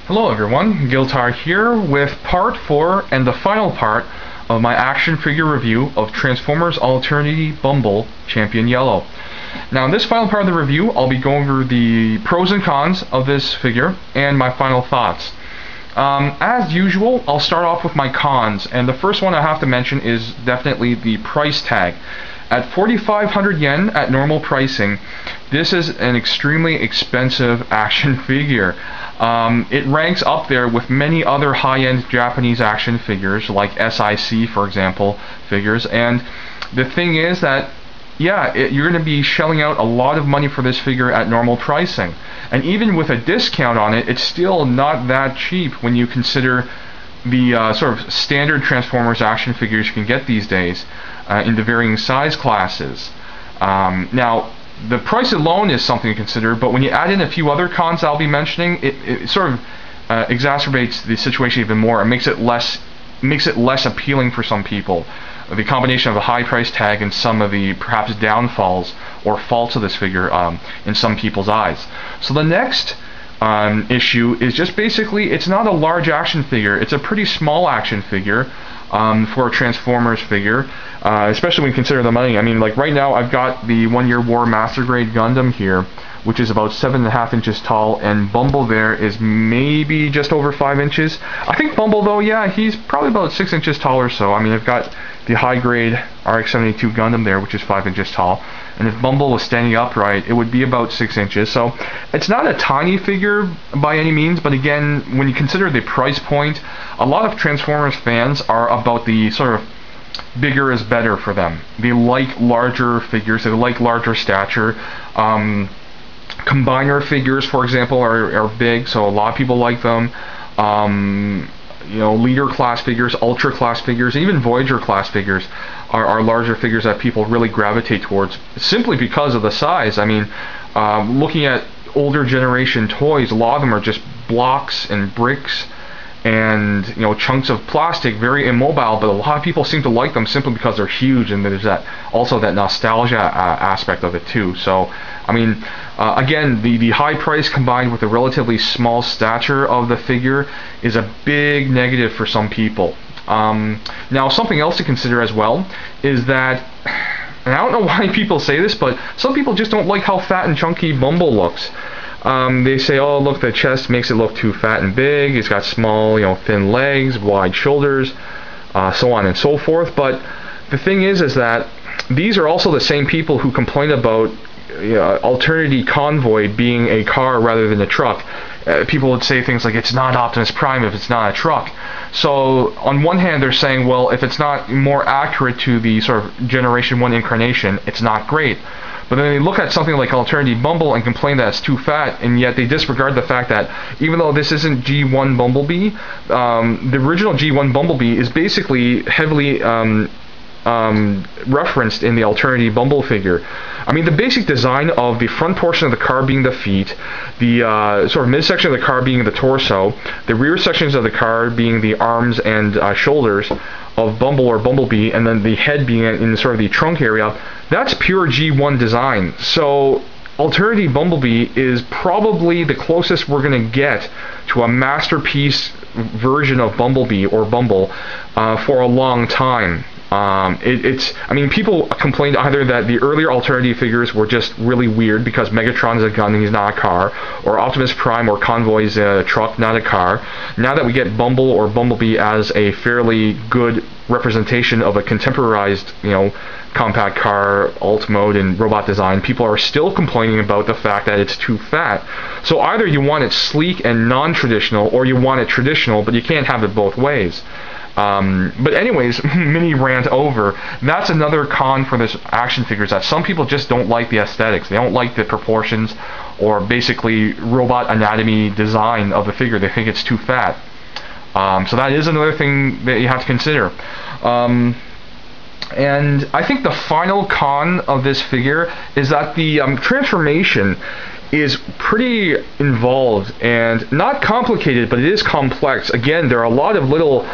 Hello everyone, Giltar here with part 4 and the final part of my action figure review of Transformers Alternity Bumble Champion Yellow. Now in this final part of the review, I'll be going over the pros and cons of this figure and my final thoughts. As usual, I'll start off with my cons, and the first one I have to mention is definitely the price tag. At 4,500 yen at normal pricing, this is an extremely expensive action figure. It ranks up there with many other high-end Japanese action figures, like SIC, for example, figures. And the thing is that, yeah, you're going to be shelling out a lot of money for this figure at normal pricing. And even with a discount on it, it's still not that cheap when you consider the sort of standard Transformers action figures you can get these days in the varying size classes. Now, the price alone is something to consider, but when you add in a few other cons I'll be mentioning, it sort of exacerbates the situation even more. It makes it less appealing for some people. The combination of a high price tag and some of the perhaps downfalls or faults of this figure in some people's eyes. So the next issue is just basically it's not a large action figure. It's a pretty small action figure for a Transformers figure, especially when you consider the money. I mean, like right now I've got the 1 Year War Master Grade Gundam here, which is about 7.5 inches tall, and Bumble there is maybe just over 5 inches. I think Bumble though, yeah, he's probably about 6 inches tall or so. I mean, I've got the high grade RX-72 Gundam there, which is 5 inches tall, and if Bumble was standing upright, it would be about 6 inches. So it's not a tiny figure by any means, but again, when you consider the price point, a lot of Transformers fans are about the sort of bigger is better for them. They like larger figures, they like larger stature. Combiner figures, for example, are big, so a lot of people like them. You know, leader class figures, ultra class figures, even Voyager class figures are larger figures that people really gravitate towards simply because of the size. I mean, looking at older generation toys, a lot of them are just blocks and bricks and, you know, chunks of plastic, very immobile, but a lot of people seem to like them simply because they're huge, and there's also that nostalgia aspect of it too. So I mean, again, the high price combined with the relatively small stature of the figure is a big negative for some people. Now, something else to consider as well is that, and I don't know why people say this, but some people just don't like how fat and chunky Bumble looks. They say, oh, look, the chest makes it look too fat and big, it's got small, you know, thin legs, wide shoulders, so on and so forth. But the thing is that these are also the same people who complain about Alternity Convoy being a car rather than a truck. People would say things like, it's not Optimus Prime if it's not a truck. So on one hand they're saying, well, if it's not more accurate to the sort of Generation 1 incarnation, it's not great. But then they look at something like Alternity Bumble and complain that it's too fat, and yet they disregard the fact that even though this isn't G1 Bumblebee, the original G1 Bumblebee is basically heavily referenced in the Alternity Bumble figure. I mean, the basic design of the front portion of the car being the feet, the sort of midsection of the car being the torso, the rear sections of the car being the arms and shoulders of Bumble or Bumblebee, and then the head being in sort of the trunk area, that's pure G1 design. So Alternity Bumblebee is probably the closest we're going to get to a masterpiece version of Bumblebee or Bumble for a long time. I mean, people complained either that the earlier Alternative figures were just really weird because Megatron's a gun and he's not a car, or Optimus Prime or Convoy's a truck, not a car. Now that we get Bumble or Bumblebee as a fairly good representation of a contemporized, you know, compact car, alt mode, and robot design, people are still complaining about the fact that it's too fat. So either you want it sleek and non-traditional, or you want it traditional, but you can't have it both ways. But anyways, mini rant over. That's another con for this action figure, is that some people just don't like the aesthetics. They don't like the proportions or basically robot anatomy design of the figure. They think it's too fat. So that is another thing that you have to consider. And I think the final con of this figure is that the transformation is pretty involved and not complicated, but it is complex. Again, there are a lot of little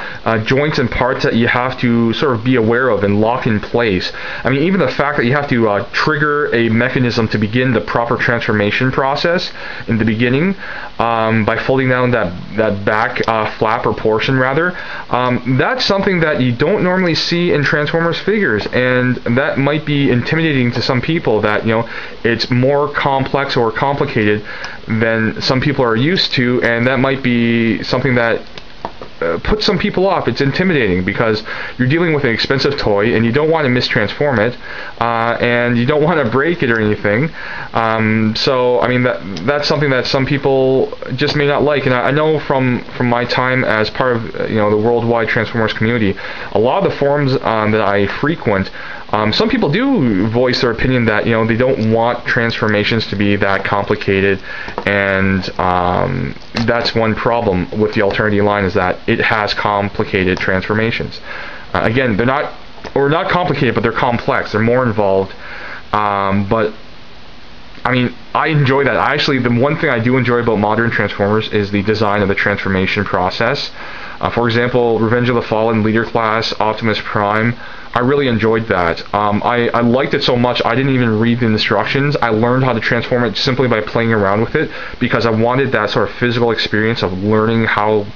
joints and parts that you have to sort of be aware of and lock in place. I mean, even the fact that you have to trigger a mechanism to begin the proper transformation process in the beginning by folding down that back flap or portion rather, that's something that you don't normally see in Transformers figures, and that might be intimidating to some people, that it's more complex or complicated than some people are used to, and that might be something that puts some people off. It's intimidating because you're dealing with an expensive toy and you don't want to mistransform it, and you don't want to break it or anything. So I mean, that's something that some people just may not like. And I know from my time as part of the worldwide Transformers community, a lot of the forums that I frequent, some people do voice their opinion that they don't want transformations to be that complicated, and that's one problem with the Alternity line, is that it has complicated transformations. Again, they're not complicated, but they're complex. They're more involved. But I mean, I enjoy that. The one thing I do enjoy about modern Transformers is the design of the transformation process. For example, Revenge of the Fallen, Leader Class, Optimus Prime, I really enjoyed that. I liked it so much I didn't even read the instructions. I learned how to transform it simply by playing around with it, because I wanted that sort of physical experience of learning how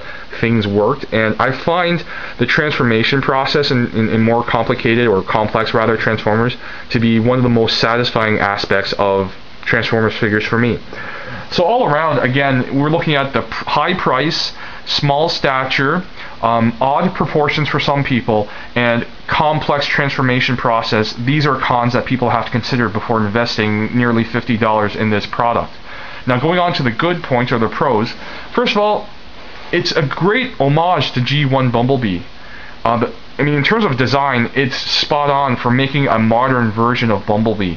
things worked. And I find the transformation process in more complicated, or complex rather, Transformers to be one of the most satisfying aspects of Transformers figures for me. So all around, again, we're looking at the high price, small stature, odd proportions for some people, and complex transformation process. These are cons that people have to consider before investing nearly $50 in this product. Now, going on to the good points, or the pros. First of all, it's a great homage to G1 Bumblebee. I mean, in terms of design, it's spot on for making a modern version of Bumblebee.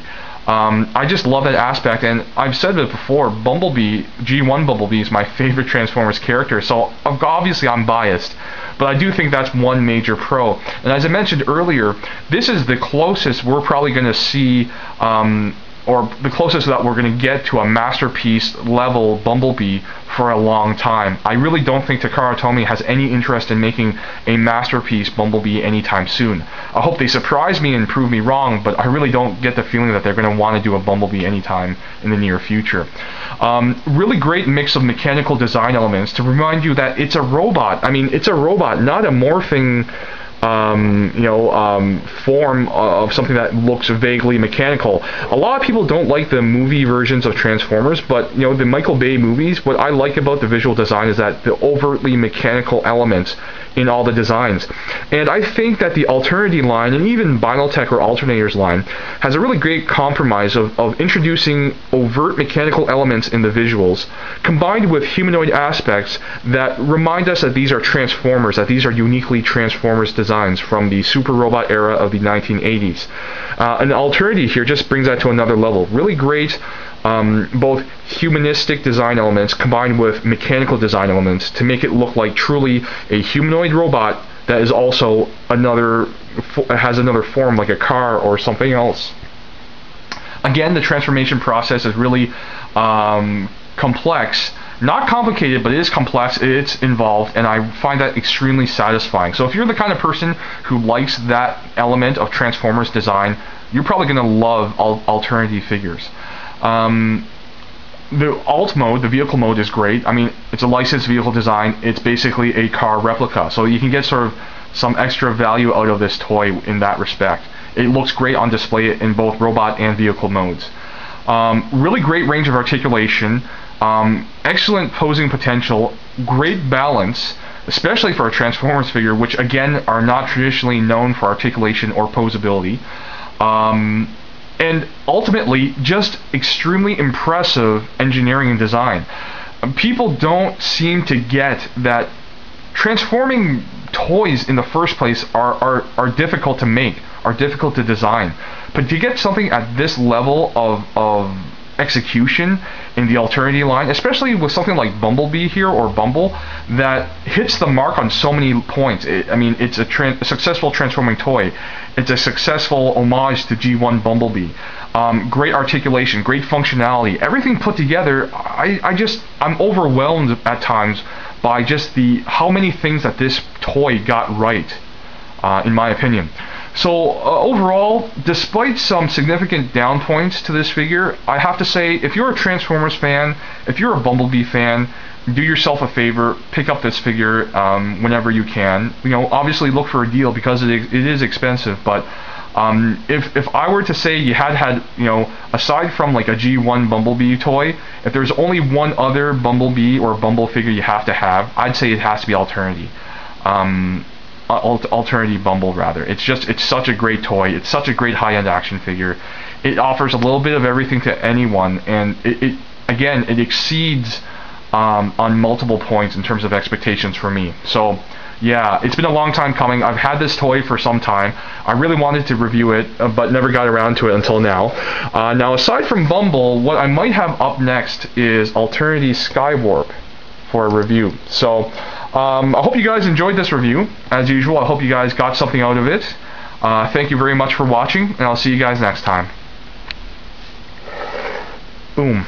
I just love that aspect, and I've said it before, G1 Bumblebee is my favorite Transformers character, so obviously I'm biased, but I do think that's one major pro. And as I mentioned earlier, this is the closest we're probably going to see, or the closest that we're going to get to a masterpiece level Bumblebee for a long time. I really don't think Takara Tomy has any interest in making a masterpiece Bumblebee anytime soon. I hope they surprise me and prove me wrong, but I really don't get the feeling that they're going to want to do a Bumblebee anytime in the near future. Really great mix of mechanical design elements to remind you that it's a robot. I mean, it's a robot, not a morphing form of something that looks vaguely mechanical. A lot of people don't like the movie versions of Transformers, but the Michael Bay movies, what I like about the visual design is that the overtly mechanical elements in all the designs. And I think that the Alternity line, and even Binaltech or Alternators line, has a really great compromise of introducing overt mechanical elements in the visuals, combined with humanoid aspects that remind us that these are Transformers, that these are uniquely Transformers designs from the Super Robot era of the 1980s. And Alternity here just brings that to another level. Really great both humanistic design elements combined with mechanical design elements to make it look like truly a humanoid robot that is also has another form, like a car or something else. Again, the transformation process is really complex. Not complicated, but it is complex, it's involved, and I find that extremely satisfying. So if you're the kind of person who likes that element of Transformers design, you're probably going to love Alternity figures. The alt mode, the vehicle mode, is great. I mean, it's a licensed vehicle design. It's basically a car replica, so you can get sort of some extra value out of this toy in that respect. It looks great on display in both robot and vehicle modes. Really great range of articulation, excellent posing potential, great balance, especially for a Transformers figure, which again are not traditionally known for articulation or posability. And ultimately, just extremely impressive engineering and design. People don't seem to get that transforming toys in the first place are difficult to make, are difficult to design. But to get something at this level of execution in the Alternity line, especially with something like Bumblebee here, or Bumble, that hits the mark on so many points. I mean, it's a successful transforming toy. It's a successful homage to G1 Bumblebee. great articulation, great functionality, everything put together. I'm overwhelmed at times by just how many things that this toy got right, in my opinion. So overall, despite some significant down points to this figure, I have to say, if you're a Transformers fan, if you're a Bumblebee fan, do yourself a favor, pick up this figure whenever you can. Obviously look for a deal because it is expensive, but if I were to say you had aside from like a G1 Bumblebee toy, if there's only one other Bumblebee or Bumble figure you have to have, I'd say it has to be Alternity. Alternity Bumble rather. It's such a great toy. It's such a great high-end action figure. It offers a little bit of everything to anyone, and it exceeds on multiple points in terms of expectations for me. So yeah, it's been a long time coming. I've had this toy for some time. I really wanted to review it, but never got around to it until now. Now, aside from Bumble, what I might have up next is Alternity Skywarp for a review. So I hope you guys enjoyed this review. As usual, I hope you guys got something out of it. Thank you very much for watching, and I'll see you guys next time. Boom.